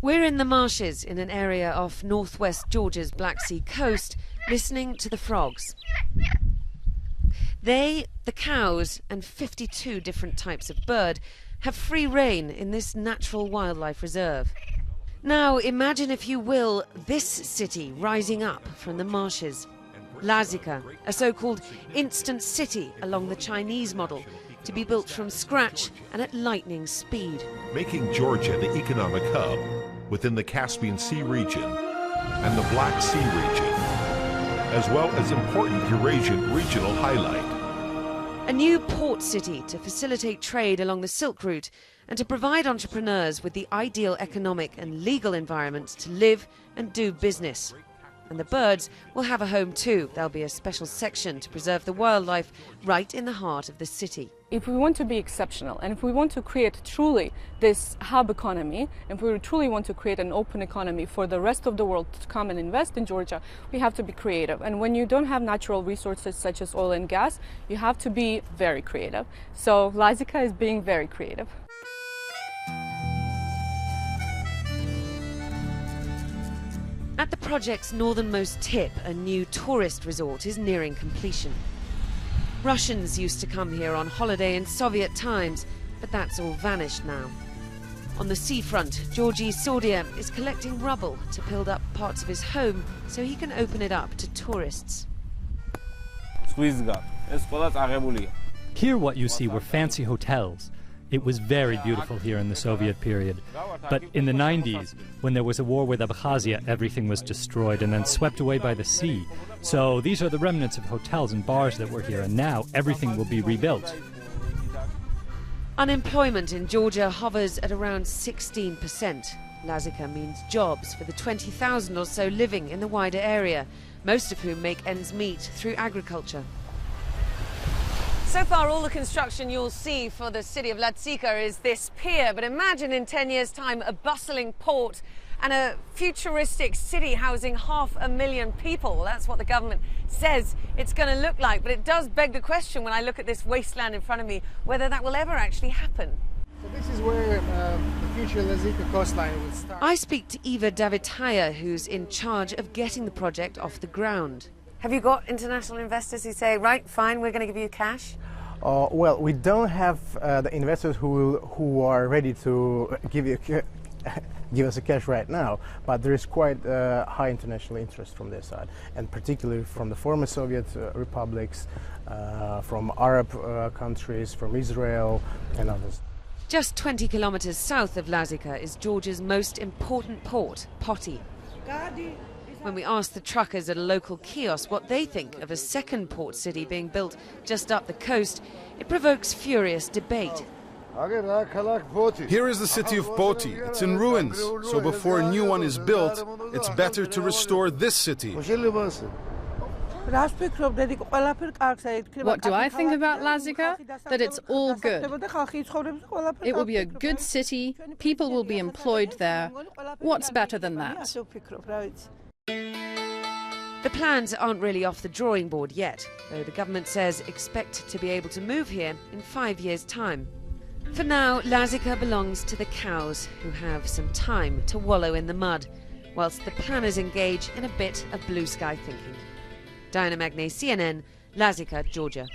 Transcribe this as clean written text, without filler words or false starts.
We're in the marshes in an area off northwest Georgia's Black Sea coast, listening to the frogs. They, the cows, and 52 different types of bird have free rein in this natural wildlife reserve. Now imagine, if you will, this city rising up from the marshes. Lazika, a so-called instant city along the Chinese model, to be built from scratch and at lightning speed. Making Georgia the economic hub within the Caspian Sea region and the Black Sea region, as well as important Eurasian regional highlight. A new port city to facilitate trade along the Silk Route and to provide entrepreneurs with the ideal economic and legal environment to live and do business. And the birds will have a home too. There'll be a special section to preserve the wildlife right in the heart of the city. If we want to be exceptional, and if we want to create truly this hub economy, and if we truly want to create an open economy for the rest of the world to come and invest in Georgia, we have to be creative. And when you don't have natural resources such as oil and gas, you have to be very creative. So Lazika is being very creative. At the project's northernmost tip, a new tourist resort is nearing completion. Russians used to come here on holiday in Soviet times, but that's all vanished now. On the seafront, Georgi Sordia is collecting rubble to build up parts of his home so he can open it up to tourists. Here what you see were fancy hotels. It was very beautiful here in the Soviet period. But in the 90s, when there was a war with Abkhazia, everything was destroyed and then swept away by the sea. So these are the remnants of hotels and bars that were here, and now everything will be rebuilt. Unemployment in Georgia hovers at around 16%. Lazika means jobs for the 20,000 or so living in the wider area, most of whom make ends meet through agriculture. So far, all the construction you'll see for the city of Lazika is this pier, but imagine in 10 years' time a bustling port and a futuristic city housing 500,000 people. Well, that's what the government says it's going to look like, but it does beg the question when I look at this wasteland in front of me, whether that will ever actually happen. So this is where the future Lazika coastline will start. I speak to Eva Davitaya, who's in charge of getting the project off the ground. Have you got international investors who say, right, fine, we're going to give you cash? Well, we don't have the investors who are ready to give us a cash right now, but there is quite high international interest from their side, and particularly from the former Soviet republics, from Arab countries, from Israel and others. Just 20 kilometers south of Lazika is Georgia's most important port, Poti. When we asked the truckers at a local kiosk what they think of a second port city being built just up the coast, it provokes furious debate. Here is the city of Poti. It's in ruins, so before a new one is built, it's better to restore this city. What do I think about Lazika? That it's all good. It will be a good city, people will be employed there. What's better than that? The plans aren't really off the drawing board yet, though the government says expect to be able to move here in 5 years' time. For now, Lazika belongs to the cows, who have some time to wallow in the mud, whilst the planners engage in a bit of blue sky thinking. Diana Magnay, CNN, Lazika, Georgia.